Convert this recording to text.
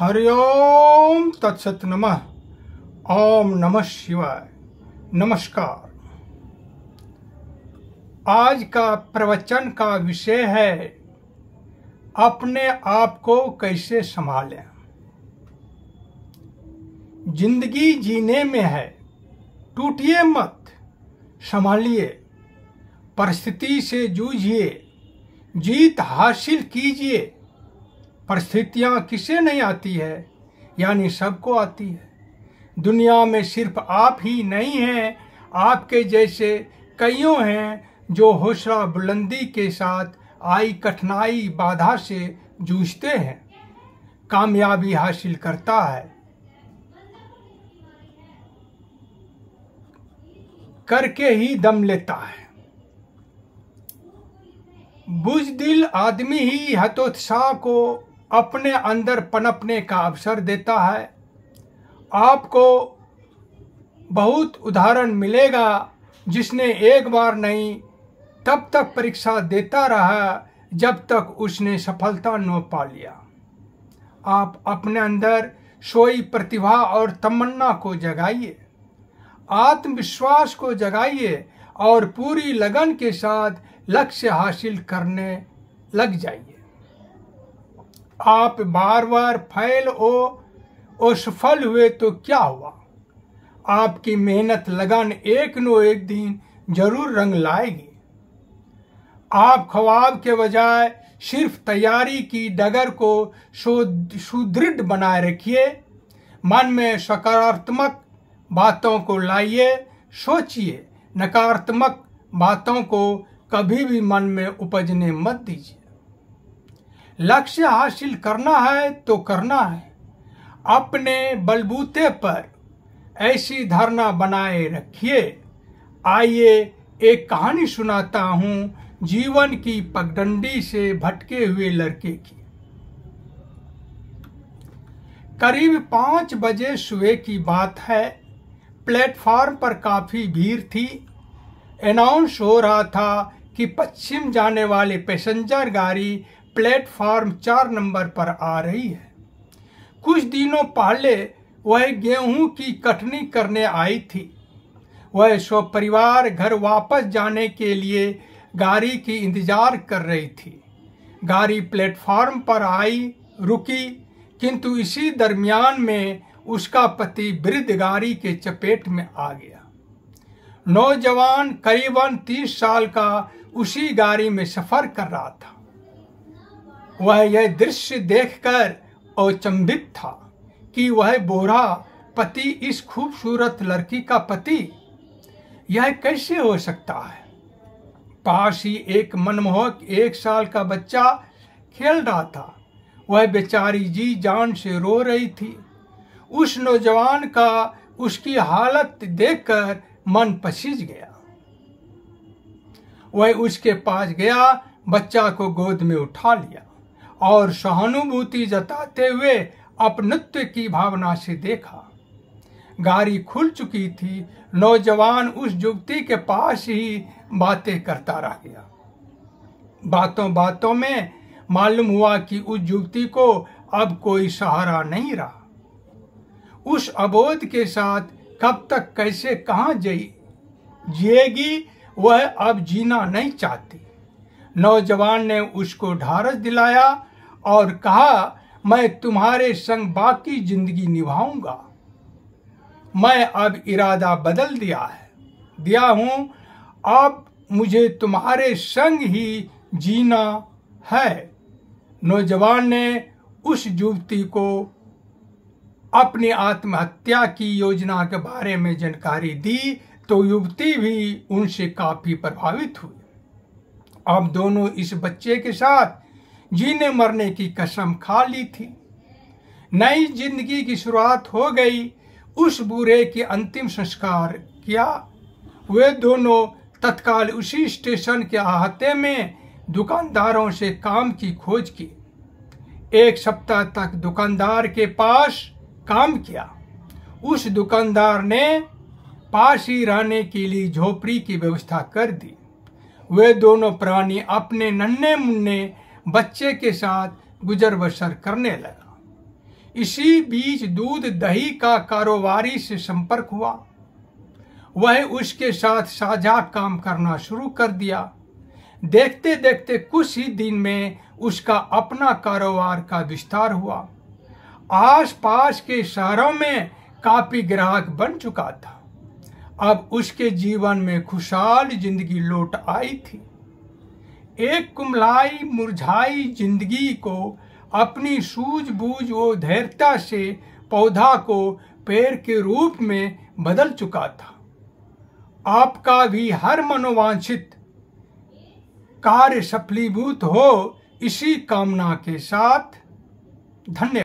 हरिओम तत्सत नमः। ओम नमः शिवाय। नमस्कार। आज का प्रवचन का विषय है अपने आप को कैसे संभालें। जिंदगी जीने में है, टूटिए मत, संभालिए, परिस्थिति से जूझिए, जीत हासिल कीजिए। परिस्थितियां किसे नहीं आती है, यानी सबको आती है। दुनिया में सिर्फ आप ही नहीं हैं, आपके जैसे कईयों हैं जो हौसला बुलंदी के साथ आई कठिनाई बाधा से जूझते हैं, कामयाबी हासिल करता है, करके ही दम लेता है। बुज़दिल आदमी ही हतोत्साह को अपने अंदर पनपने का अवसर देता है। आपको बहुत उदाहरण मिलेगा जिसने एक बार नहीं तब तक परीक्षा देता रहा जब तक उसने सफलता न पा लिया। आप अपने अंदर सोई प्रतिभा और तमन्ना को जगाइए, आत्मविश्वास को जगाइए और पूरी लगन के साथ लक्ष्य हासिल करने लग जाइए। आप बार बार फेल और सफल हुए तो क्या हुआ? आपकी मेहनत लगन एक न एक दिन जरूर रंग लाएगी। आप ख्वाब के बजाय सिर्फ तैयारी की डगर को सुदृढ़ बनाए रखिए। मन में सकारात्मक बातों को लाइए, सोचिए, नकारात्मक बातों को कभी भी मन में उपजने मत दीजिए। लक्ष्य हासिल करना है तो करना है। अपने बलबूते पर ऐसी धारणा बनाए रखिए। आइए एक कहानी सुनाता हूं जीवन की पगडंडी से भटके हुए लड़के की। करीब 5 बजे सुबह की बात है। प्लेटफार्म पर काफी भीड़ थी। अनाउंस हो रहा था कि पश्चिम जाने वाले पैसेंजर गाड़ी प्लेटफार्म 4 नंबर पर आ रही है। कुछ दिनों पहले वह गेहूं की कटनी करने आई थी। वह सपरिवार घर वापस जाने के लिए गाड़ी की इंतजार कर रही थी। गाड़ी प्लेटफार्म पर आई, रुकी, किंतु इसी दरमियान में उसका पति वृद्ध गाड़ी के चपेट में आ गया। नौजवान करीबन 30 साल का उसी गाड़ी में सफर कर रहा था। वह यह दृश्य देखकर अचंभित था कि वह बूढ़ा पति इस खूबसूरत लड़की का पति, यह कैसे हो सकता है? पास ही एक मनमोहक 1 साल का बच्चा खेल रहा था। वह बेचारी जी जान से रो रही थी। उस नौजवान का उसकी हालत देखकर मन पसीज गया। वह उसके पास गया, बच्चा को गोद में उठा लिया और सहानुभूति जताते हुए अपनत्व की भावना से देखा। गाड़ी खुल चुकी थी। नौजवान उस युवती के पास ही बातें करता रह गया। बातों बातों में मालूम हुआ कि उस युवती को अब कोई सहारा नहीं रहा। उस अबोध के साथ कब तक, कैसे, कहाँ जिएगी, वह अब जीना नहीं चाहती। नौजवान ने उसको ढाढ़स दिलाया और कहा, मैं तुम्हारे संग बाकी जिंदगी निभाऊंगा। मैं अब इरादा बदल दिया हूं। अब मुझे तुम्हारे संग ही जीना है। नौजवान ने उस युवती को अपनी आत्महत्या की योजना के बारे में जानकारी दी तो युवती भी उनसे काफी प्रभावित हुई। अब दोनों इस बच्चे के साथ जीने मरने की कसम खा ली थी। नई जिंदगी की शुरुआत हो गई। उस बूढ़े के अंतिम संस्कार किया। वे दोनों तत्काल उसी स्टेशन के अहाते में दुकानदारों से काम की खोज की। 1 सप्ताह तक दुकानदार के पास काम किया। उस दुकानदार ने पास ही रहने के लिए झोपड़ी की व्यवस्था कर दी। वे दोनों प्राणी अपने नन्हे मुन्ने बच्चे के साथ गुजर बसर करने लगा। इसी बीच दूध दही का कारोबारी से संपर्क हुआ। वह उसके साथ साझा काम करना शुरू कर दिया। देखते देखते कुछ ही दिन में उसका अपना कारोबार का विस्तार हुआ। आसपास के शहरों में काफी ग्राहक बन चुका था। अब उसके जीवन में खुशहाल जिंदगी लौट आई थी। एक कुम्हलाई मुरझाई जिंदगी को अपनी सूझबूझ व धैर्यता से पौधा को पेड़ के रूप में बदल चुका था। आपका भी हर मनोवांछित कार्य सफलीभूत हो, इसी कामना के साथ धन्यवाद।